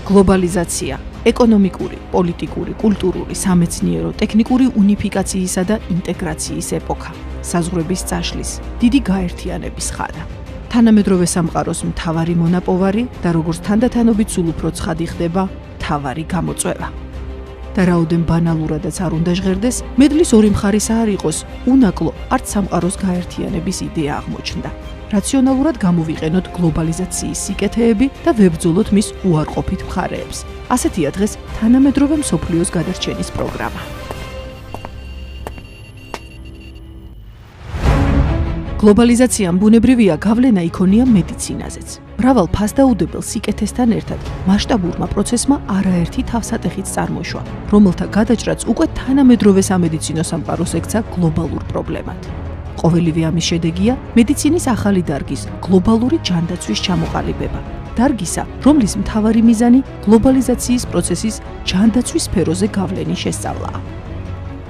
გლობალიზაცია, ეკონომიკური, პოლიტიკური, კულტურული, სამეცნიერო, ტექნიკური უნიფიკაციისა და ინტეგრაციის ეპოქა, საზღვრების წაშლის, დიდი გაერთიანების ხანა. თანამედროვე სამყაროს მთავარი მონაპოვარი და როგორც თანდათანობით სულ უფრო ცხადი ხდება მთავარი გამოწვევა. და რაოდენ ბანალურადაც არ უნდა ჟღერდეს, მედლის ორი მხარისა არ იყოს უნაკლო არც სამყაროს გაერთიანების იდეა აღმოჩნდა. რაციონალურად გამოვიყენოთ გლობალიზაციის სიკეთეები და ვებრძოლოთ მის უარყოფით მხარეებს. ასეთია დღეს თანამედროვე მსოფლიოს გადარჩენის პროგრამა. გლობალიზაციამ ბუნებრივია გავლენა იქონია მედიცინაზეც. მრავალ ფასდაუდებელ სიკეთესთან ერთად მასშტაბურმა პროცესმა არაერთი თავსატეხიც წარმოშვა, რომელთა გადაჭრაც უკვე თანამედროვე სამედიცინო სამყაროს ექცა გლობალურ პრობლემად. ყოველივე ამის შედეგია მედიცინის ახალი დარგის გლობალური ჯანდაცვის ჩამოყალიბება. დარგისა, რომლის მთავარი მიზანი გლობალიზაციის პროცესის ჯანდაცვის სფეროზე გავლენის შესწავლაა.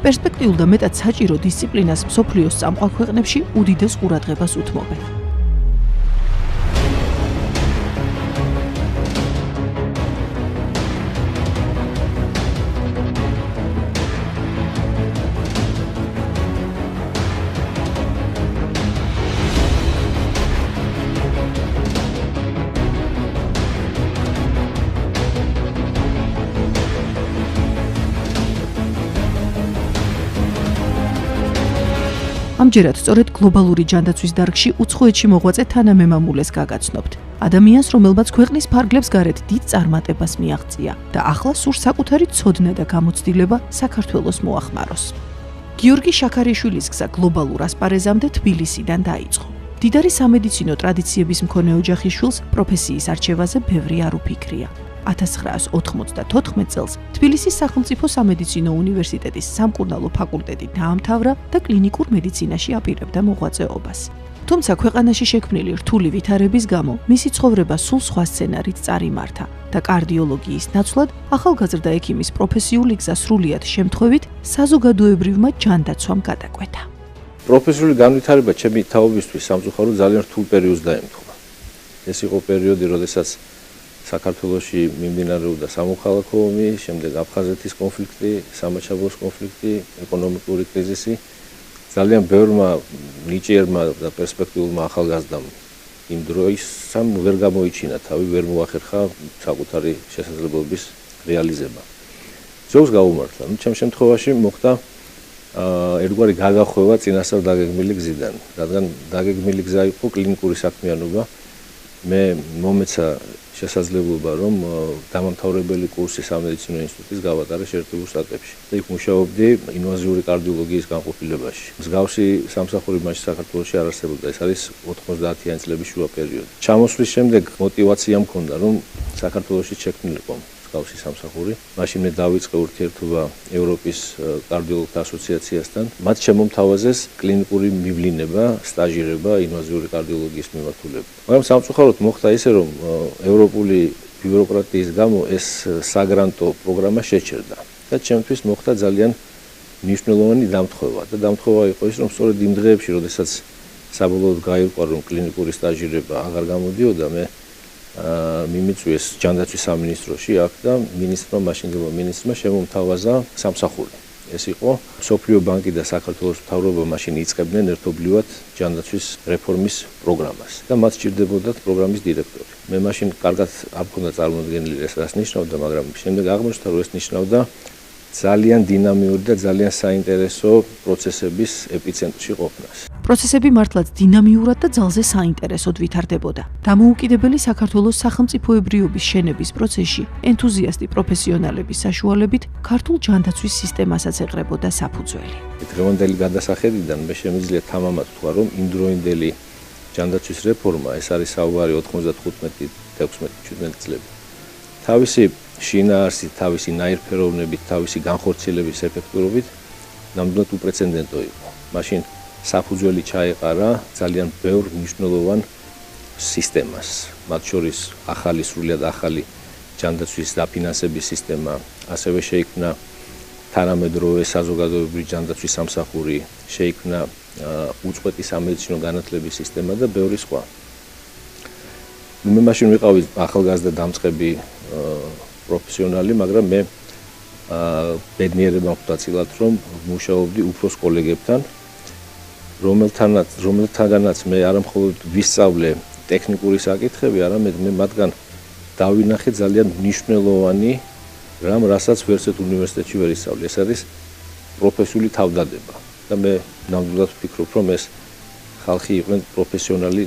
პერსპექტიულ და მეტად საჭირო დისციპლინას მსოფლიოს წამყვან ქვეყნებში უდიდეს ყურადღებას უთმობენ. ამჯერად სწორედ გლობალური ჯანდაცვის დარგში უცხოეთში მოღვაწე თანამემამულეს გაგაცნობთ. ადამიანს, რომელმაც ქვეყნის ფარგლებს გარეთ დიდ წარმატებას მიაღწია და ახლა სურს საკუთარი ცოდნა და გამოცდილება საქართველოს მოახმაროს. გიორგი შაქარიშვილის გზა გლობალურ ასპარეზამდე თბილისიდან დაიწყო. დიდარი სამედიცინო ტრადიციების მქონე ოჯახის შვილს პროფესიის არჩევაზე ბევრი არ უფიქრია. 1994 წელს თბილისის სახელმწიფო სამედიცინო უნივერსიტეტის სამკურნალო ფაკულტეტი დაამთავრა და კლინიკურ მედიცინაში აპირებდა მოღვაწეობას. თუმცა ქვეყანაში შექმნილი რთული ვითარების გამო მისი ცხოვრება სულ სხვა სცენარით წარიმართა და კარდიოლოგიის ნაცვლად ახალგაზრდა ექიმის პროფესიული გზა სრულიად შემთხვევით საზოგადოებრივმა ჯანდაცვამ გადაკვეთა. პროფესიული განვითარება ჩემი თაობისთვის სამწუხაროდ ძალიან რთულ პერიოდს დაემთხვა. ეს იყო პერიოდი, როდესაც საქართველოში მიმდინარეობდა სამოქალაქო ომი, შემდეგ აფხაზეთის კონფლიქტი, სამაჩაბლოს კონფლიქტი, ეკონომიკური კრიზისი. ძალიან ბევრმა ნიჭიერმა და პერსპექტიულმა ახალგაზრდამ იმ დროისამ ვერ გამოიჩინა თავი, ვერ მოახერხა საკუთარი შესაძლებლობის რეალიზება. ზოგს გაუმართლა. ჩემ შემთხვევაში მოხდა ერთგვარი გადახვევა წინასწარ დაგეგმილი გზიდან, რადგან დაგეგმილი გზა იყო კლინიკური საქმიანობა. მე მომეცა შესაძლებლობა, რომ დამამთავრებელი კურსი სამედიცინო ინსტიტუტის გავატარე შეერთებულ შტატებში. და იქ მუშაობდი ინვაზიური კარდიოლოგიის განყოფილებაში. მსგავსი სამსახური მაშინ საქართველოში არ არსებობდა. ეს არის 90-იანი წლების შუა პერიოდი. ჩამოსვლის შემდეგ мотивация მქონდა, რომ საქართველოში შექმნილიყო მსგავსი სამსახური. მაშინ მე დავიწყე ურთიერთობა ევროპის კარდიოლოგთა ასოციაციასთან. მათ შემომთავაზეს კლინიკური მივლინება, სტაჟირება ინვაზიური კარდიოლოგიის მიმართულებით. მაგრამ სამწუხაროდ მოხდა ისე, რომ ევროპული ბიუროკრატიის გამო ეს საგრანტო პროგრამა შეჩერდა და ჩემთვის მოხდა ძალიან მნიშვნელოვანი დამთხოვა და დამთხოვა იყო ის, რომ სწორედ იმ დღეებში, როდესაც საბოლოოდ გაირკვა, რომ კლინიკური სტაჟირება აღარ გამოდიოდა, მე მიმიწვიეს ჯანდაცვის სამინისტროში აქ და მაშინდელმა მინისტრმა შემომთავაზა სამსახური. ეს იყო მსოფლიო ბანკი და საქართველოს მთავრობა მაშინ იწყებდნენ ერთობლივად ჯანდაცვის რეფორმის პროგრამას და მათ სჭირდებოდათ პროგრამის დირექტორი. მე მაშინ კარგად არ მქონდა წარმოდგენილი ეს რას ნიშნავდა, მაგრამ შემდეგ აღმოჩნდა, რომ ეს ნიშნავდა ძალიან დინამიური და ძალიან საინტერესო პროცესების ეპიცენტრში ყოფნას. პროცესები მართლაც დინამიურად და ძალზე საინტერესოდ ვითარდებოდა. დამოუკიდებელი საქართველოს სახელმწიფოებრიობის შენების პროცესში ენთუზიასტი პროფესიონალების საშუალებით ქართულ ჯანდაცვის სისტემასაც ეყრებოდა საფუძველი. დღევანდელი გადასახედიდან მე შემიძლია თამამად ვთქვა, რომ იმდროინდელი ჯანდაცვის რეფორმა, ეს არის საუბარი 95-16-17 წლები. თავისი შინაარსით, თავისი ნაირფეროვნებით, თავისი განხორციელების ეფექტურობით ნამდვილად უპრეცედენტო იყო. მაშინ საფუძველი ჩაეყარა ძალიან ბევრ მნიშვნელოვან სისტემას, მათ შორის სრულიად ახალი ჯანდაცვის დაფინანსების სისტემა, ასევე შეიქმნა თანამედროვე საზოგადოებრივი ჯანდაცვის სამსახური, შეიქმნა უწყვეტი სამედიცინო განათლების სისტემა და ბევრი სხვა. მე მაშინ ვიყავი ახალგაზრდა დამწყები პროფესიონალი, მაგრამ მე ბედნიერება მქვდაცილად, რომ მუშაობდი უფროს კოლეგებთან, რომელთაგანაც მე არამხოლოდ ვისწავლე ტექნიკური საკითხები, არამედ მე მათგან დავინახე ძალიან მნიშვნელოვანი რამ, რასაც ვერცერთ უნივერსიტეტში ვერ ისწავლე. ეს არის პროფესიული თავდადება და მე ნამდვილად ვფიქრობ, რომ ეს ხალხი იყვნენ პროფესიონალი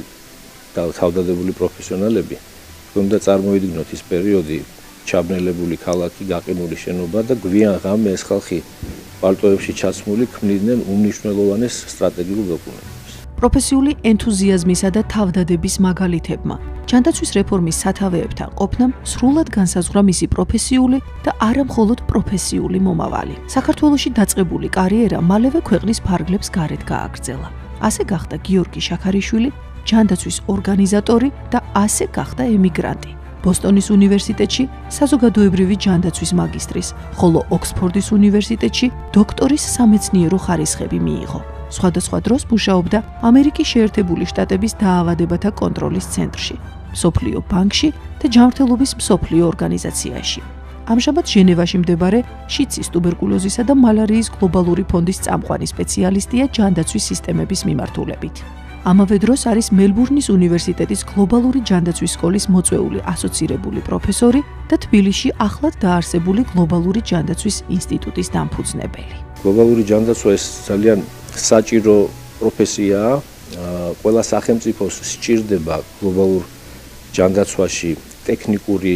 და თავდადებული პროფესიონალები. უნდა წარმოიდგინოთ ის პერიოდი, ჩაბნელებული ქალაქი, გაყინული შენობა და გვიან ღამე ეს ხალხი პალტოებში ჩაცმული ქმნიდნენ უმნიშვნელოვანეს სტრატეგიულ დოკუმენტებს. პროფესიული ენთუზიაზმისა და თავდადების მაგალითებმა ჯანდაცვის რეფორმის სათავეებთან ყოფნამ სრულად განსაზღვრა მისი პროფესიული და არა მხოლოდ პროფესიული მომავალი. საქართველოში დაწყებული კარიერა მალევე ქვეყნის ფარგლებს გარეთ გააგრძელა. ასე გახდა გიორგი შაქარიშვილი ჯანდაცვის ორგანიზატორი და ასე გახდა ემიგრანტი. ბოსტონის უნივერსიტეტში საზოგადოებრივი ჯანდაცვის მაგისტრის, ხოლო ოქსფორდის უნივერსიტეტში დოქტორის სამეცნიერო ხარისხები მიიღო. სხვადასხვა დროს მუშაობდა ამერიკის შეერთებული შტატების დაავადებათა კონტროლის ცენტრში, მსოფლიო ბანკში და ჯანმრთელობის მსოფლიო ორგანიზაციაში. ამჟამად ჟენევაში მდებარე შიცის, ტუბერკულოზისა და მალარიის გლობალური ფონდის წამყვანი სპეციალისტია ჯანდაცვის სისტემების მიმართულებით. ამავე დროს არის მელბურნის უნივერსიტეტის გლობალური ჯანდაცვის სკოლის მოწვეული ასოცირებული პროფესორი და თბილისში ახლად დაარსებული გლობალური ჯანდაცვის ინსტიტუტის დამფუძნებელი. გლობალური ჯანდაცვა ეს ძალიან საჭირო პროფესიაა. ყველა სახელმწიფოს სჭირდება გლობალურ ჯანდაცვაში ტექნიკური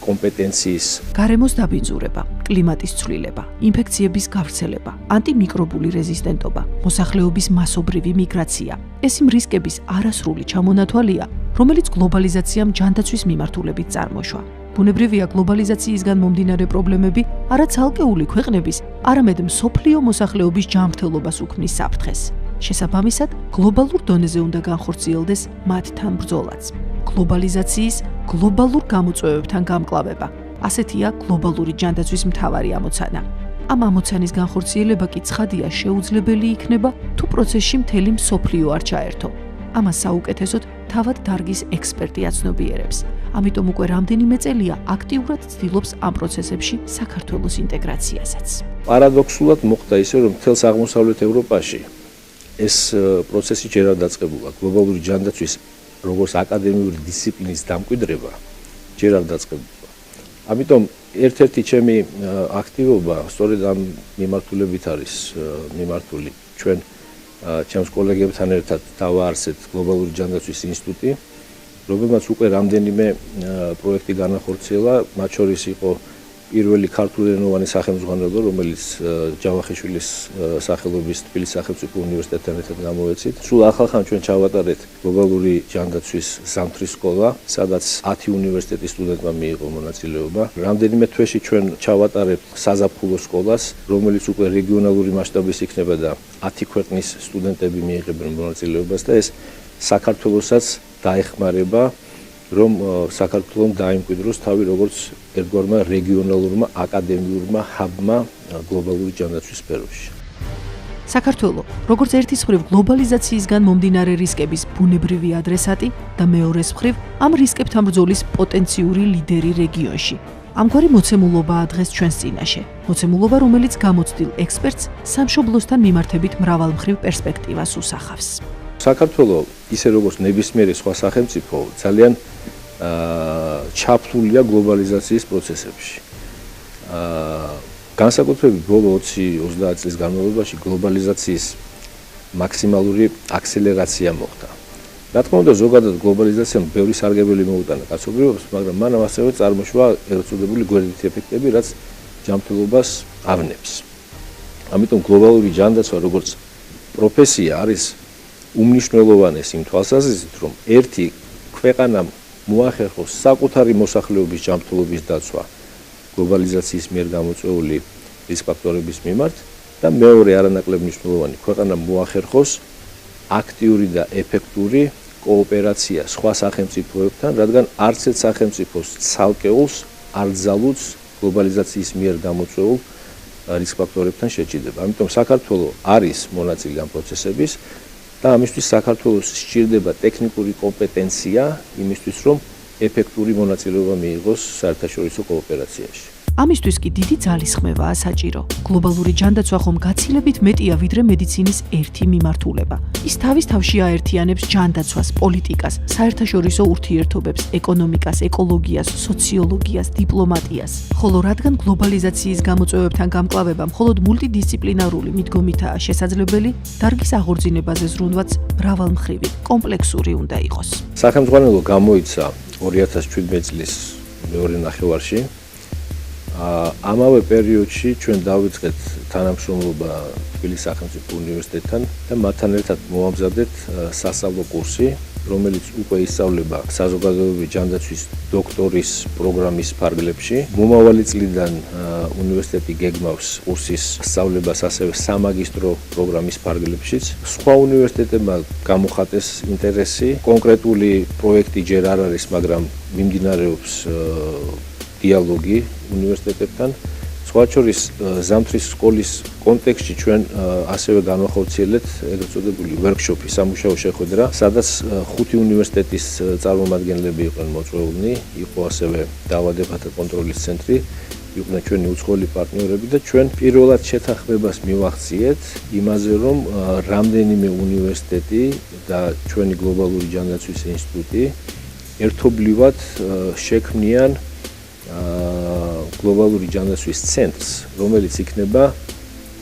კომპეტენციის, გარემოს დაბინძურება, კლიმატის ცვლილება, ინფექციების გავრცელება, ანტიმიკრობული რეზისტენტობა, მოსახლეობის მასობრივი მიგრაცია. ეს იმ რისკების არასრული ჩამონათვალია, რომელიც გლობალიზაციამ ჯანდაცვის მიმართულებით წარმოშვა. ბუნებრივია გლობალიზაციისგან მომდინარე პრობლემები არა ცალკეული ქვეყნების, არამედ მსოფლიო მოსახლეობის ჯანმრთელობას უქმნის საფრთხეს. შესაბამისად, გლობალურ დონეზე უნდა განხორციელდეს მათთან ბრძოლაც. გლობალიზაციის გლობალურ გამოწვევებთან გამკლავება. ასეთია გლობალური ჯანდაცვის მთავარი ამოცანა. ამ ამოცანის განხორციელება კი ცხადია შეუძლებელი იქნება, თუ პროცესში მთელი მსოფლიო არ ჩაერთო. ამას საუკეთესოდ თავად დარგის ექსპერტი აცნობიერებს. ამიტომ უკვე რამდენიმე წელია აქტიურად ცდილობს ამ პროცესებში საქართველოს ინტეგრაციასაც. პარადოქსულად მოხდა ისე, რომ მთელს აღმოსავლეთ ევროპაში ეს პროცესი ჯერ არ დაწყებულა. გლობალური ჯანდაცვის როგორც აკადემიური დისციპლინის დამკვიდრება ჯერ არ დაწყებულა. ამიტომ ერთ-ერთი ჩემი აქტივობა სწორედ ამ მიმართულებით არის მიმართული. ჩვენ ჩემს კოლეგებთან ერთად დავაარსეთ გლობალური ჯანდაცვის ინსტიტუტი, რომელმაც უკვე რამდენიმე პროექტი განახორციელა, მათ შორის იყო პირველი ქართულენოვანი სახელმძღვანელო, რომელიც ჯავახიშვილის სახელობის თბილისის სახელმწიფო უნივერსიტეტთან ერთად გამოვეცით. სულ ახალხან ჩვენ ჩავატარეთ გლობალური ჯანდაცვის ზამთრის სკოლა, სადაც 10 უნივერსიტეტის სტუდენტმა მიიღო მონაწილეობა. რამდენიმე თვეში ჩვენ ჩავატარებთ საზაფხულო სკოლას, რომელიც უკვე რეგიონალური მასშტაბის იქნება და 10 ქვეყნის სტუდენტები მიიღებენ მონაწილეობას და ეს საქართველოსაც დაეხმარება, რომ საქართველოს დაიმკვიდროს თავი როგორც ერთგვარმა რეგიონალურმა აკადემიურმა ჰაბმა გლობალური ჯანდაცვის სფეროში. საქართველო, როგორც ერთის მხრივ გლობალიზაციისგან მომდინარე რისკების ბუნებრივი ადრესატი და მეორეს მხრივ ამ რისკებთან ბრძოლის პოტენციური ლიდერი რეგიონში. ამგვარი მოცემულობაა დღეს ჩვენს წინაშე. მოცემულობა, რომელიც გამოცდილ ექსპერტს სამშობლოსთან მიმართებით მრავალმხრივ პერსპექტივას უსახავს. საქართველო, ისე როგორც ნებისმიერი სხვა სახელმწიფო, ძალიან ჩაფლულია გლობალიზაციის პროცესებში. განსაკუთრებით ბოლო 20-30 წლის განმავლობაში გლობალიზაციის მაქსიმალური აქსელერაცია მოხდა. რა თქმა უნდა, ზოგადად გლობალიზაციამ ბევრი სარგებელი მოუტანა კაცობრიობას, მაგრამ მანამ ასევე წარმოშვა ერთწოდებული გვერდითი ეფექტები, რაც ჯანმრთელობას ავნებს. ამიტომ გლობალური ჯანდაცვა როგორც პროფესია არის უმნიშვნელოვანესი იმ თვალსაზრისით, რომ ერთი ქვეყანამ მოახერხოს საკუთარი მოსახლეობის ჯანმრთელობის დაცვა გლობალიზაციის მიერ გამოწვეული რისკ ფაქტორების მიმართ და მეორე არანაკლებ მნიშვნელოვანი ქვეყანამ მოახერხოს აქტიური და ეფექტური კოოპერაცია სხვა სახელმწიფოებთან, რადგან არც ერთ სახელმწიფოს ცალკეულს არ ძალუძს გლობალიზაციის მიერ გამოწვეულ რისკ ფაქტორებთან შეჭიდება. ამიტომ საქართველო არის მონაწილე ამ პროცესების და ამისთვის საქართველოს სჭირდება ტექნიკური კომპეტენცია იმისთვის, რომ ეფექტური მონაწილეობა მიიღოს საერთაშორისო კოოპერაციაში. ამისთვის კი დიდი ძალისხმევაა საჭირო. გლობალური ჯანდაცვა ხომ გაცილებით მეტია ვიდრე მედიცინის ერთი მიმართულება. ის თავის თავში აერთიანებს ჯანდაცვას, პოლიტიკას, საერთაშორისო ურთიერთობებს, ეკონომიკას, ეკოლოგიას, სოციოლოგიას, დიპლომატიას. ხოლო რადგან გლობალიზაციის გამოწვევებთან გამკლავება მხოლოდ მულტიდისციპლინარული მიდგომითაა შესაძლებელი, დარგის აღორძინებაზე ზრუნვაც მრავალმხრივი, კომპლექსური უნდა იყოს. სახელმწიფო გამოიცა 2017 წლის მეორე ნახევარში. ამავე პერიოდში ჩვენ დავიწყეთ თანამშრომლობა თბილისის სახელმწიფო უნივერსიტეტთან და მათთან ერთად მოვამზადეთ სასწავლო კურსი, რომელიც უკვე ისწავლება საზოგადოებრივი ჯანდაცვის დოქტორის პროგრამის ფარგლებში. მომავალი წლიდან უნივერსიტეტი გეგმავს კურსის სწავლებას ასევე სამაგისტრო პროგრამის ფარგლებშიც. სხვა უნივერსიტეტებმა გამოხატეს ინტერესი, კონკრეტული პროექტი ჯერ არ არის, მაგრამ მიმდინარეობს დიალოგი უნივერსიტეტებთან. სხვა შორის ზამთრის სკოლის კონტექსტში ჩვენ ასევე განვახორციელეთ ეგრეთ წოდებული ვერქშოპი, სამუშაო შეხვედრა, სადაც 5 უნივერსიტეტის წარმომადგენლები იყვნენ მოწვეულნი, იყო ასევე დაავადებათა კონტროლის ცენტრი, იყვნენ ჩვენი უცხოელი პარტნიორები და ჩვენ პირველად შეთანხმებას მივახციეთ იმაზე, რომ რამდენიმე უნივერსიტეტი და ჩვენი გლობალური ჯანდაცვის ინსტიტუტი ერთობლივად შექმნიან გლობალური ჯანდაცვის ცენტრს, რომელიც იქნება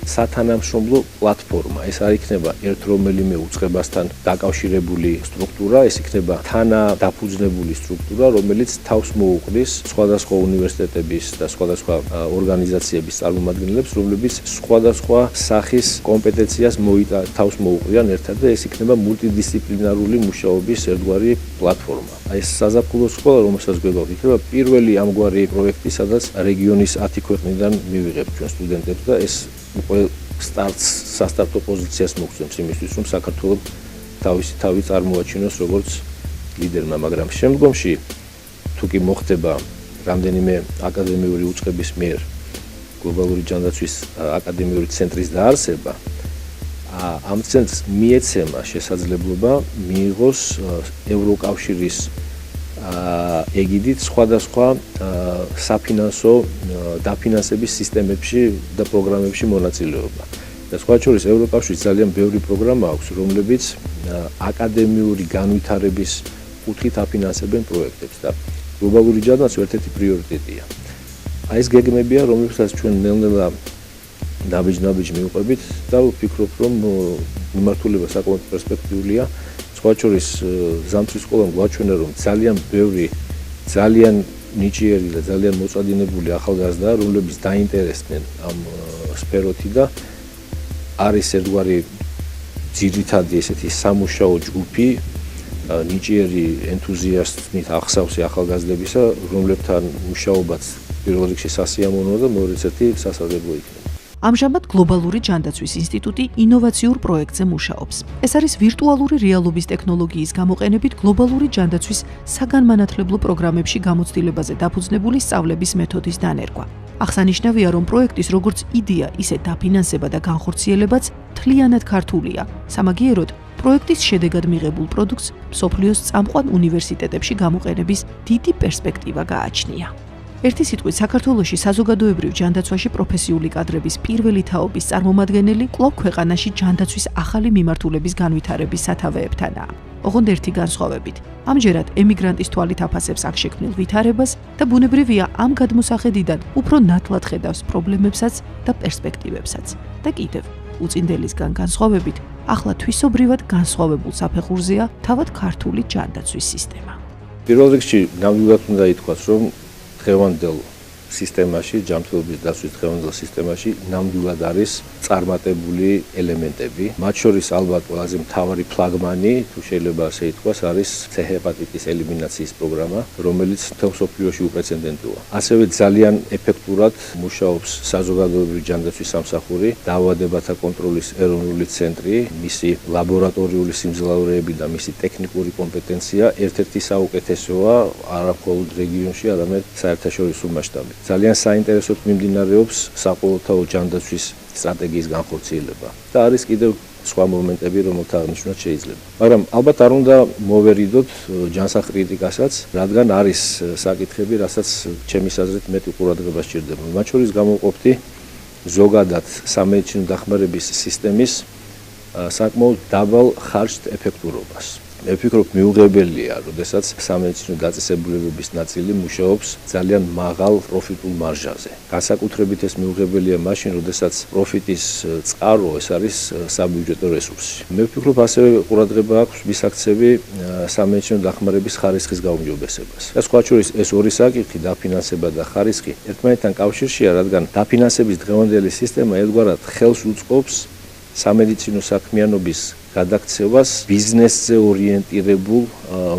სათანამშრომლო პლატფორმა. ეს არ იქნება ერთ რომელიმე უწყებასთან დაკავშირებული სტრუქტურა, ეს იქნება თანადაფუძნებული სტრუქტურა, რომელიც თავს მოუყრის სხვადასხვა უნივერსიტეტების და სხვადასხვა ორგანიზაციების წარმომადგენლებს, რომლებიც სხვადასხვა სახის კომპეტენციას თავს მოუყრიან ერთად და ეს იქნება მულტიდისციპლინარული მუშაობის ერთგვარი პლატფორმა. ეს საზაფხულო სკოლა, რომელსაც გვეუბნებთ, იქნება პირველი ამგვარი პროექტი, სადაც რეგიონის 10 ქვეყნიდან მივიღებთ ჩვენ სტუდენტებს და ეს უკვე სასტარტო პოზიციას მოგცემს იმისთვის, რომ საქართველოს თავი წარმოაჩინოს როგორც ლიდერმა, მაგრამ შემდგომში თუ კი მოხდება რამდენიმე აკადემიური უწყების მიერ გლობალური ჯანდაცვის აკადემიური ცენტრის დაარსება, ამ ცენტრს მიეცემა შესაძლებლობა მიიღოს ევროკავშირის ეგიდით სხვადასხვა საფინანსო დაფინანსების სისტემებში და პროგრამებში მონაწილეობა. და სხვა შორის ევროკავშირის ძალიან ბევრი პროგრამა აქვს, რომლებიც აკადემიური განვითარების კუთხით აფინანსებენ პროექტებს და გლობალური ჯანდაცვა ერთ-ერთი პრიორიტეტია. ეს გეგმებია, რომლებსაც ჩვენ ნელ-ნელა ნაბიჯ-ნაბიჯ მივყვებით და ვფიქრობ, რომ მიმართულება საკმაოდ პერსპექტიულია. სხვა შორის ზამთრის სკოლამ გვაჩვენა, რომ ძალიან ბევრი, ძალიან ნიჭიერი და ძალიან მოწადინებული ახალგაზრდა, რომლებიც დაინტერესდნენ ამ სფეროთი და არის ერთგვარი ძირითადი ესეთი სამუშაო ჯგუფი, ნიჭიერი ენთუზიასტით ახსავსი ახალგაზრდებისა, რომლებთან მუშაობაც პირველ რიგში სასიამოვნოა და მეორე ერთი სასარგებლო იქნება. ამჟამად გლობალური ჯანდაცვის ინსტიტუტი ინოვაციურ პროექტზე მუშაობს. ეს არის ვირტუალური რეალობის ტექნოლოგიის გამოყენებით გლობალური ჯანდაცვის საგანმანათლებლო პროგრამებში გამოცდილებაზე დაფუძნებული სწავლების მეთოდის დანერგვა. აღსანიშნავია, რომ პროექტის როგორც იდეა, ისე დაფინანსება და განხორციელებაც მთლიანად ქართულია. სამაგიეროდ, პროექტის შედეგად მიღებულ პროდუქტს მსოფლიოს წამყვან უნივერსიტეტებში გამოყენების დიდი პერსპექტივა გააჩნია. ერთი სიტყვით, საქართველოში საზოგადოებრივ ჯანდაცვაში პროფესიული კადრების პირველი თაობის წარმომადგენელი კვლავ ქვეყანაში ჯანდაცვის ახალი მიმართულების განვითარების სათავეებთანაა. ოღონდ ერთი განსხვავებით. ამჯერად ემიგრანტის თვალით აფასებს აქ შექმნილ ვითარებას და ბუნებრივია ამ გადმოსახედიდან უფრო ნათლად ხედავს პრობლემებსაც და პერსპექტივებსაც. და კიდევ, უწინდელისგან განსხვავებით, ახლა თვისობრივად განსხვავებულ საფეხურზეა თავად ქართული ჯანდაცვის სისტემა. პირველ რიგში ნამდვილად უნდა ითქვას, რომ დღევანდელ სისტემაში, ჯანმრთელობის დაცვის დღევანდელ სისტემაში ნამდვილად არის წარმატებული ელემენტები. მათ შორის ალბათ ყველაზე მთავარი ფლაგმანი, თუ შეიძლება ასე ითქვას, არის C ჰეპატიტის ელიმინაციის პროგრამა, რომელიც მთელ მსოფლიოში უპრეცედენტოა. ასევე ძალიან ეფექტურად მუშაობს საზოგადოებრივი ჯანდაცვის სამსახური, დაავადებათა კონტროლის ეროვნული ცენტრი, მისი ლაბორატორიული სიმძლავრეები და მისი ტექნიკური კომპეტენცია ერთ-ერთი საუკეთესოა არა მხოლოდ რეგიონში, არამედ საერთაშორისო მასშტაბით. ძალიან საინტერესოდ მიმდინარეობს საყოველთაო ჯანდაცვის სტრატეგიის განხორციელება და არის კიდევ სხვა მომენტები, რომელთა აღნიშვნაც შეიძლება. მაგრამ ალბათ არ უნდა მოვერიდოთ ჯანსაღკრიტიკასაც, რადგან არის საკითხები, რასაც ჩემის აზრით მეტი ყურადღება სჭირდება. მათ შორის გამოვყოფდი ზოგადად სამედიცინო დახმარების სისტემის საკმაოდ დაბალ ხარჯ-ეფექტურობას. მე ვფიქრობ, მიუღებელია, როდესაც სამედიცინო დაწესებულებების ნაწილი მუშაობს ძალიან მაღალ პროფიტულ მარჟაზე. განსაკუთრებით ეს მიუღებელია მაშინ, როდესაც პროფიტის წყარო ეს არის საბიუჯეტო რესურსი. მე ვფიქრობ, ასევე ყურადღება აქვს მისაქცევი სამედიცინო დახმარების ხარისხის გაუმჯობესებას. და სხვა შორის ეს ორი საკითხი, დაფინანსება და ხარისხი, ერთმანეთთან კავშირშია, რადგან დაფინანსების დღევანდელი სისტემა ერთგვარად ხელს უწყობს სამედიცინო საქმიანობის გადაქცევას ბიზნესზე ორიენტირებულ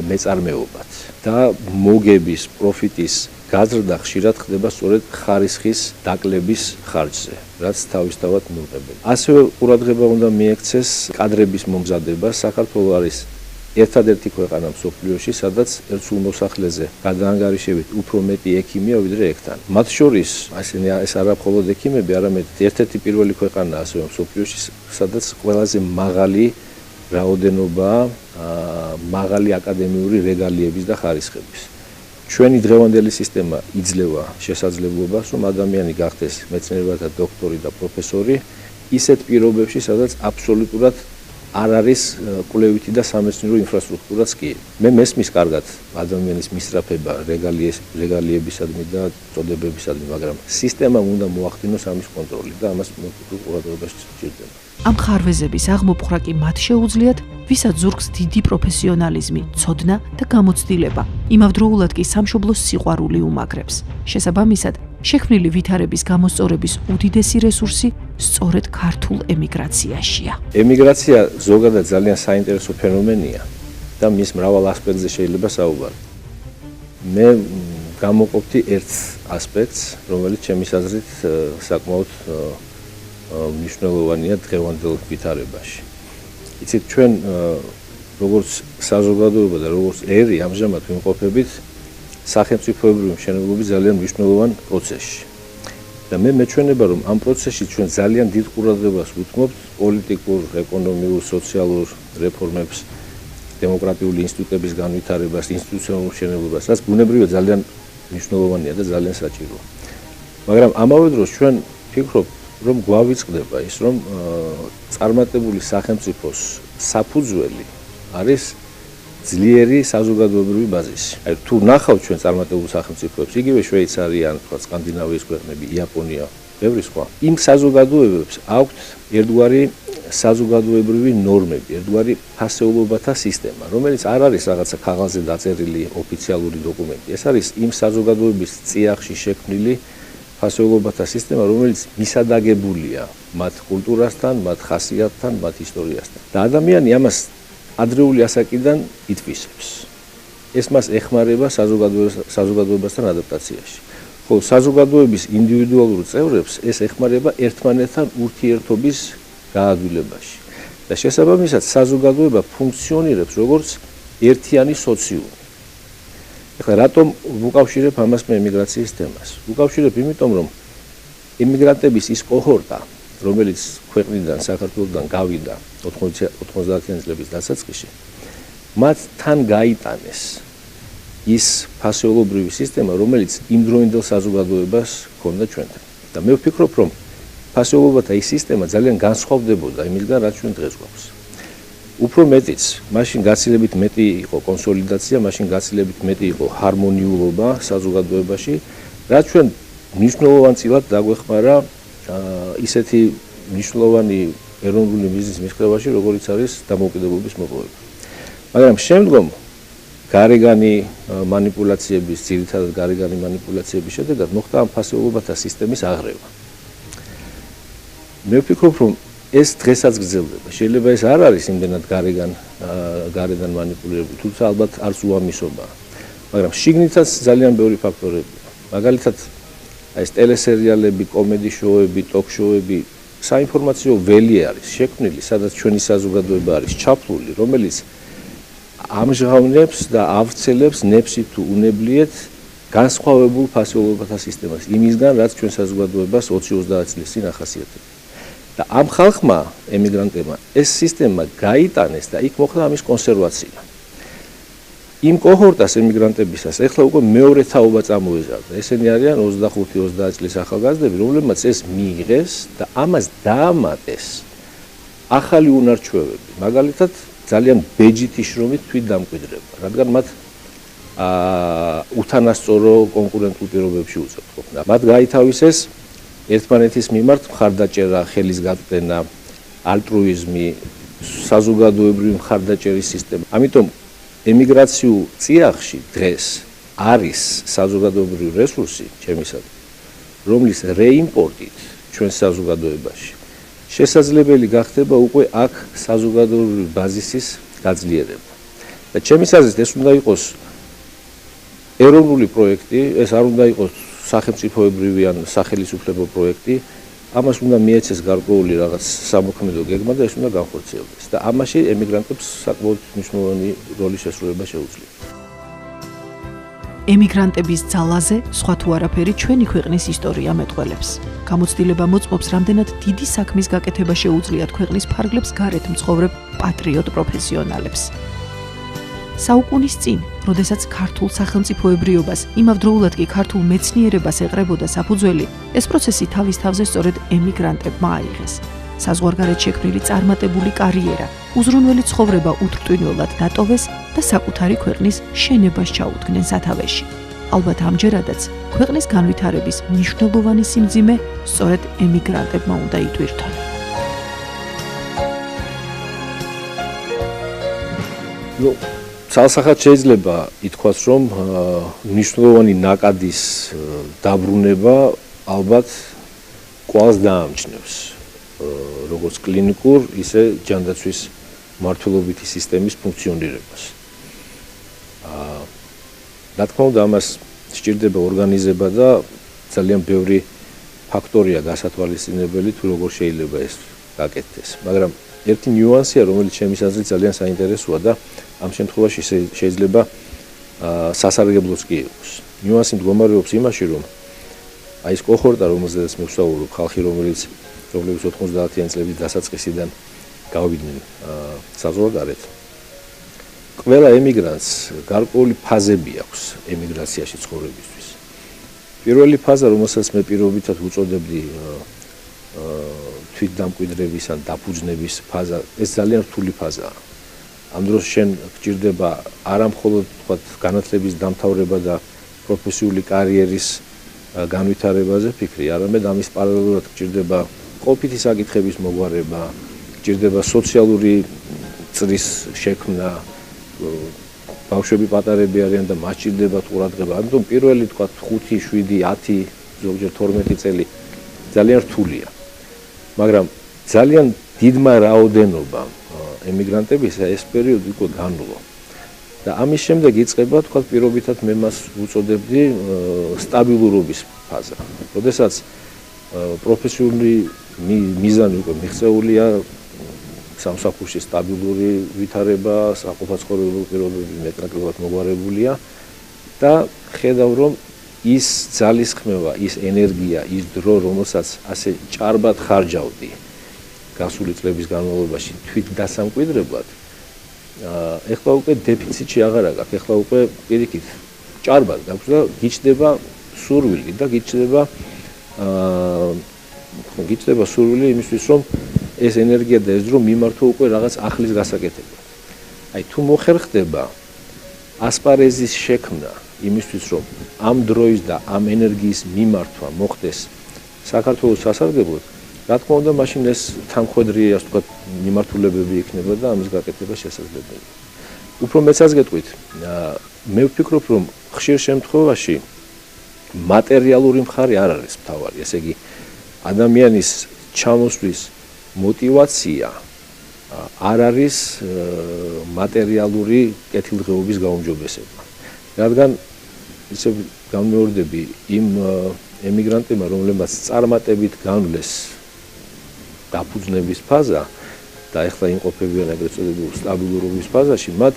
მეწარმეობად და მოგების პროფიტის გაზრდა ხშირად ხდება სწორედ ხარისხის დაკლების ხარჯზე, რაც თავისთავად მიუღებელია. ასევე ყურადღება უნდა მიექცეს კადრების მომზადებას. საქართველო არის ერთადერთი ქვეყანა მსოფლიოში, სადაც ერთ სულ მოსახლეზე გადაანგარიშებით უფრო მეტი ექიმია ვიდრე ექთანი. მათ შორის ეს არა მხოლოდ ექიმები, არამედ ერთ-ერთი პირველი ქვეყანაა ასევე მსოფლიოში, სადაც ყველაზე მაღალი რაოდენობა მაღალი აკადემიური რეგალიების და ხარისხების. ჩვენი დღევანდელი სისტემა იძლევა შესაძლებლობას, რომ ადამიანი გახდეს მეცნიერებათა დოქტორი და პროფესორი ისეთ პირობებში, სადაც აბსოლუტურად არ არის კვლევითი და სამეცნიერო ინფრასტრუქტურაც კი. მე მესმის კარგად ადამიანის მისწრაფება რეგალიებისადმი და წოდებებისადმი, მაგრამ სისტემამ უნდა მოახდინოს ამის კონტროლი და ამას ყურადღება სჭირდება. ამ ხარვეზების აღმოფხვრა კი მათ შეუძლიათ, ვისაც ზურგს დიდი პროფესიონალიზმი, ცოდნა და გამოცდილება. იმავდროულად კი სამშობლოს სიყვარული უმაგრებს. შესაბამისად, შექმნილი ვითარების გამოსწორების უდიდესი რესურსი სწორედ ქართულ ემიგრაციაშია. ემიგრაცია ზოგადად ძალიან საინტერესო ფენომენია და მის მრავალ ასპექტზე შეიძლება საუბარი. მე გამოვყოფდი ერთ ასპექტს, რომელიც ჩემის აზრით საკმაოდ მნიშვნელოვანია დღევანდელ ვითარებაში. იცით, ჩვენ როგორც საზოგადოება და როგორც ერი ამჟამად ვიმყოფებით სახელმწიფოებრივი მშენებლობის ძალიან მნიშვნელოვან პროცესში. და მე მეჩვენება, რომ ამ პროცესში ჩვენ ძალიან დიდ ყურადღებას ვუთმობთ პოლიტიკურ, ეკონომიურ, სოციალურ რეფორმებს, დემოკრატიული ინსტიტუტების განვითარებას, ინსტიტუციონალურ მშენებლობას, რაც ბუნებრივია ძალიან მნიშვნელოვანია და ძალიან საჭიროა. მაგრამ ამავე დროს ჩვენ ვფიქრობ, რომ გვავიწყდება ის, რომ წარმატებული სახელმწიფოს საფუძველი არის ძლიერი საზოგადოებრივი ბაზისი. აი თუ ნახავთ ჩვენ წარმატებულ სახელმწიფოებს, იგივე შვეიცარია, თქვა სკანდინავიის ქვეყნები, იაპონია, ბევრი სხვა, იმ საზოგადოებებს აქვთ ერთგვარი საზოგადოებრივი ნორმები, ერთგვარი ფასეულობათა სისტემა, რომელიც არ არის რაღაცა ქაღალდზე დაწერილი ოფიციალური დოკუმენტი. ეს არის იმ საზოგადოების წიაღში შექმნილი ფასეულობათა სისტემა, რომელიც მისადაგებულია მათ კულტურასთან, მათ ხასიათთან, მათ ისტორიასთან. და ადამიანი ამას ადრეული ასაკიდან ითვისებს. ეს მას ეხმარება საზოგადოებასთან ადაპტაციაში. ხოლო საზოგადოების ინდივიდუალურ წევრებს ეს ეხმარება ერთმანეთთან ურთიერთობის გაადვილებაში. და შესაბამისად საზოგადოება ფუნქციონირებს როგორც ერთიანი სოციუმი. ეხლა რატომ ვუკავშირებ ამას მე ემიგრაციის თემას? ვუკავშირებ იმიტომ, რომ ემიგრანტების ის კოჰორტა, რომელიც ქვეყნიდან, საქართველოსგან გავიდა 90-იანი წლების დასაწყისში, მათ თან გაიტანეს ის ფასეულობრივი სისტემა, რომელიც იმდროინდელ საზოგადოებას ჰქონდა ჩვენთან. და მე ვფიქრობ, რომ ფასეულობათა ის სისტემა ძალიან განსხვავდებოდა იმისგან, რაც ჩვენ დღეს გვაქვს. უფრო მეტიც, მაშინ გაცილებით მეტი იყო კონსოლიდაცია, მაშინ გაცილებით მეტი იყო ჰარმონიულობა საზოგადოებაში, რაც ჩვენ მნიშვნელოვანწილად დაგვეხმარა ისეთი მნიშვნელოვანი ეროვნული მიზნის მიღწევაში, როგორიც არის დამოუკიდებლობის მოპოვება. მაგრამ შემდგომ გარეგანი манипуляციების, ძირითადად გარეგანი манипуляციების შედეგად მოხდა ამ ფასეულობათა სისტემის აღრევა. მე ვფიქრობ, რომ ეს დღესაც გრძელდება. შეიძლება ეს არ არის იმდენად გარედან манипуლირებული, თუმცა ალბათ არც უამისობაა. მაგრამ შიგნითაც ძალიან ბევრი ფაქტორებია. მაგალითად, ეს ტელესერიალები, კომედი შოუები, ტოკ-შოუები საინფორმაციო ველი არის შექმნილი, სადაც ჩვენი საზოგადოება არის ჩაფლული, რომელიც ამჟღავნებს და ავრცელებს ნებსით თუ უნებლიეთ განსხვავებულ ფასეულობათა სისტემას, იმისგან, რაც ჩვენ საზოგადოებას 20-30 წლის წინ ახასიათებდა. და ამ ხალხმა, ემიგრანტებმა, ეს სისტემა გაიტანეს და იქ მოხდა ამის კონსერვაცია. იმ კოჰორტას ემიგრანტებისას ეხლა უკვე მეორე თაობა წამოეზარდა. ესენი არიან 25-30 წლის ახალგაზრდები, რომლებმაც ეს მიიღეს და ამას დაამატეს ახალი უნარჩვევები. მაგალითად, ძალიან ბეჯითი შრომით თვითდამკვიდრება, რადგან მათ უთანასწორო კონკურენტულ პირობებში უწევთ ყოფნა. მათ გაითავისეს ერთმანეთის მიმართ მხარდაჭერა, ხელის გაწვდენა, ალტრუიზმი, საზოგადოებრივი მხარდაჭერის სისტემა. ამიტომ ემიგრაციულ წიაღში დღეს არის საზოგადოებრივი რესურსი, ჩემისადმი, რომლის რეიმპორტით ჩვენ საზოგადოებაში შესაძლებელი გახდება უკვე აქ საზოგადოებრივი ბაზისის გაძლიერება. და ჩემის აზრით ეს უნდა იყოს ეროვნული პროექტი, ეს არ უნდა იყოს სახელმწიფოებრივი ან სახელისუფლებო პროექტი, ამას უნდა მიეცეს გარკვეული რაღაც სამოქმედო გეგმა და ეს უნდა განხორციელდეს. და ამაში ემიგრანტებს საკმაოდ მნიშვნელოვანი როლის შესრულება შეუძლია. ემიგრანტების ძალაზე სხვა თუ არაფერი ჩვენი ქვეყნის ისტორია მეტყველებს. გამოცდილება მოწმობს, რამდენად დიდი საქმის გაკეთება შეუძლიათ ქვეყნის ფარგლებს გარეთ მცხოვრებ პატრიოტ პროფესიონალებს. საუკუნის წინ, როდესაც ქართულ სახელმწიფოებრიობას, იმავდროულად კი ქართულ მეცნიერებას ეყრებოდა საფუძველი, ეს პროცესი თავის თავზე სწორედ ემიგრანტებმა აიღეს. საზღვარგარეთ შექმნილი წარმატებული კარიერა, უზრუნველი ცხოვრება უთრტვინველად დატოვეს და საკუთარი ქვეყნის შენებას ჩაუდგნენ სათავეში. ალბათ ამჯერადაც ქვეყნის განვითარების მნიშვნელოვანი სიმძიმე სწორედ ემიგრანტებმა უნდა იტვირთონ. ცალსახად შეიძლება ითქვას, რომ მნიშვნელოვანი ნაკადის დაბრუნება ალბათ კვალს დაამჩნევს, როგორც კლინიკურ, ისე ჯანდაცვის მმართველობითი სისტემის ფუნქციონირებას. რა თქმა უნდა, ამას სჭირდება ორგანიზება და ძალიან ბევრი ფაქტორია გასათვალისწინებელი, თუ როგორ შეიძლება ეს გაკეთდეს. მაგრამ ერთი ნიუანსია, რომელიც ჩემის აზრით ძალიან საინტერესოა და ამ შემთხვევაში შეიძლება სასარგებლოც კი იყოს. ნიუანსი მდგომარეობს იმაში, რომ აი ეს კოჰორტა, რომელზედაც მე ვსაუბრობ, ხალხი, რომლებიც 90-იან წლების დასაწყისიდან გავიდნენ საზღვარგარეთ, ყველა ემიგრანტს გარკვეული ფაზები აქვს ემიგრაციაში ცხოვრებისთვის. პირველი ფაზა, რომელსაც მე პირობითად ვუწოდებდი თვითდამკვიდრების ან დაფუძნების ფაზა, ეს ძალიან რთული ფაზაა. ამ დროს შენ გჭირდება არა მხოლოდ თქვათ განათლების დამთავრება და პროფესიული კარიერის განვითარებაზე ფიქრი, არამედ ამის პარალელურად გჭირდება ყოფითი საკითხების მოგვარება, გჭირდება სოციალური წრის შექმნა, ბავშვები პატარები არიან და მას სჭირდებათ ყურადღება. ამიტომ პირველი თქვათ 5, 7, 10, ზოგჯერ 12 წელი ძალიან რთულია. მაგრამ ძალიან დიდმა რაოდენობამ ემიგრანტებისა ეს პერიოდი უკვე განვლო. და ამის შემდეგ იწყება თქვათ პირობითად მე მას ვუწოდებდი სტაბილურობის ფაზა. როდესაც პროფესიული მიზანი უკვე მიღწეულია, სამსახურში სტაბილური ვითარება, საყოფაცხოვრებელ პირობები მეტნაკლებად მოგვარებულია და ხედავ, რომ ის ძალისხმევა, ის ენერგია, ის დრო, რომელსაც ასე ჭარბად ხარჯავდი გასული წლების განმავლობაში თვით დასამკვიდრებლად, ეხლა უკვე დეფიციტში აღარ აქვს, ეხლა უკვე პირიქით ჭარბად გაქვს და გიჩნდება სურვილი და გიჩნდება სურვილი იმისთვის, რომ ეს ენერგია და ეს დრო მიმართო უკვე რაღაც ახლის გასაკეთებლად. აი თუ მოხერხდება ასპარეზის შექმნა იმისთვის, რომ ამ დროის და ამ ენერგიის მიმართვა მოხდეს საქართველოს სასარგებლოდ, რა თქმა უნდა, მაშინ ეს თანხმედრი, ასე ვთქვათ, მიმართულებები იქნება და ამის გაკეთება შესაძლებელია. უფრო მეცაც გეტყვით, მე ვფიქრობ, რომ ხშირ შემთხვევაში მატერიალური მხარე არ არის მთავარი, ესე იგი ადამიანის ჩამოსვლის მოტივაცია არ არის მატერიალური კეთილდღეობის გაუმჯობესება. რადგან ისე გამეორდები იმ ემიგრანტებმა, რომლებმაც წარმატებით განვლეს დაფუძნების ფაზა და ეხლა იმყოფებიან ეგრეთ წოდებულ სტაბილურობის ფაზაში, მათ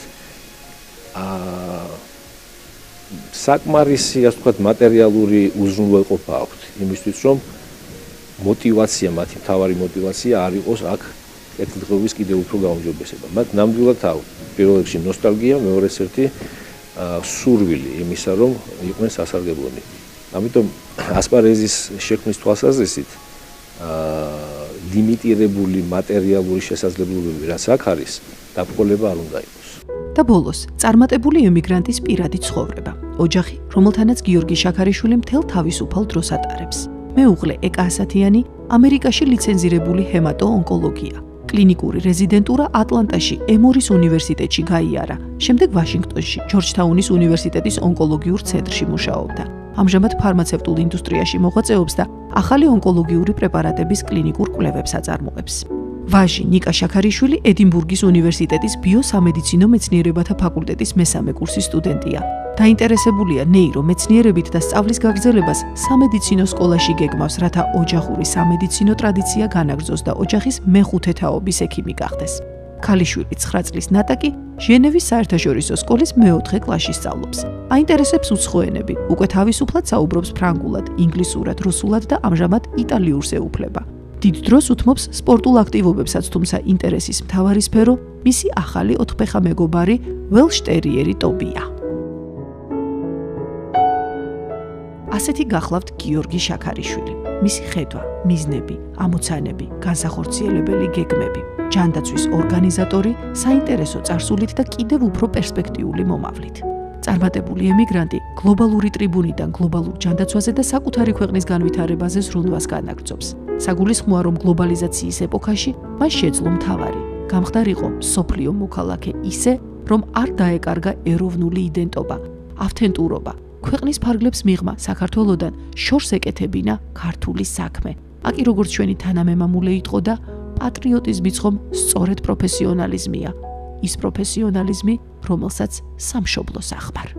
საკმარისი, ასე ვთქვათ, მატერიალური უზრუნველყოფა აქვთ იმისთვის, რომ мотивაცია, მათი მთავარი мотивაცია არ იყოს აქ კეთილდღეობის კიდევ უფრო გაუმჯობესება. მათ ნამდვილად პირველ რიგში ნოსტალგია, მეორეს ერთი სურვილი იმისა, რომ იყვნენ სასარგებლონი. ამიტომ ასპარეზის შექმნის თვალსაზრისით ლიმიტირებული მატერიალური შესაძლებლობები რაც აქ არის, დაბრკოლება არ უნდა იყოს. და ბოლოს, წარმატებული ემიგრანტის პირადი ცხოვრება. ოჯახი, რომელთანაც გიორგი შაქარიშვილი მთელ თავისუფალ დროს ატარებს. მეუღლე ეკა ასათიანი, ამერიკაში ლიცენზირებული ჰემატო-ონკოლოგია. კლინიკური რეზიდენტურა ატლანტაში, ემორის უნივერსიტეტში გაიარა. შემდეგ ვაშინგტონში, ჯორჯთაუნის უნივერსიტეტის ონკოლოგიურ ცენტრში მუშაობდა. ამჟამად ფარმაცევტულ ინდუსტრიაში მოღვაწეობს და ახალი ონკოლოგიური პრეპარატების კლინიკურ კვლევებს აწარმოებს. ვაჟი ნიკა შაქარიშვილი ედინბურგის უნივერსიტეტის ბიოსამედიცინო მეცნიერებათა ფაკულტეტის მესამე კურსის სტუდენტია. დაინტერესებულია ნეირომეცნიერებით და სწავლის გაგრძელებას სამედიცინო სკოლაში გეგმავს, რათა ოჯახური სამედიცინო ტრადიცია განაგრძოს და ოჯახის მეხუთე თაობის ექიმი გახდეს. ქალიშვილი 9 წლის ნატაკი ჟენევის საერთაშორისო სკოლის მეოთხე კლასში სწავლობს. აინტერესებს უცხო ენები, უკვე თავისუფლად საუბრობს ფრანგულად, ინგლისურად, რუსულად და ამჟამად იტალიურს ეუფლება. დიდ დროს უთმობს სპორტულ აქტივობებსაც, თუმცა ინტერესის მთავარი სფერო მისი ახალი 4 ფეხა მეგობარი ველშტერიერი ტობია. ასეთი გახლავთ გიორგი შაქარიშვილი. მისი ხედვა, მიზნები, ამოცანები, განსახორციელებელი გეგმები, ჯანდაცვის ორგანიზატორი, საინტერესო წარსულით და კიდევ უფრო პერსპექტიული მომავლით. წარმატებული ემიგრანტი გლობალური ტრიბუნიდან გლობალურ ჯანდაცვაზე და საკუთარი ქვეყნის განვითარებაზე ზრუნვას განაგრძობს. საგულისხმოა, რომ გლობალიზაციის ეპოქაში მას შეძლო მთავარი, გამხდარიყო მსოფლიო მოქალაქე ისე, რომ არ დაეკარგა ეროვნული იდენტობა, ავთენტურობა. ქვეყნის ფარგლებს მიღმა საქართველოდან შორს ეკეთებინა ქართული საქმე. აკი როგორც ჩვენი თანამემამულე იტყო და პატრიოტიზმიც ხომ სწორედ პროფესიონალიზმია. ის პროფესიონალიზმი, რომელსაც სამშობლოს ახმარ.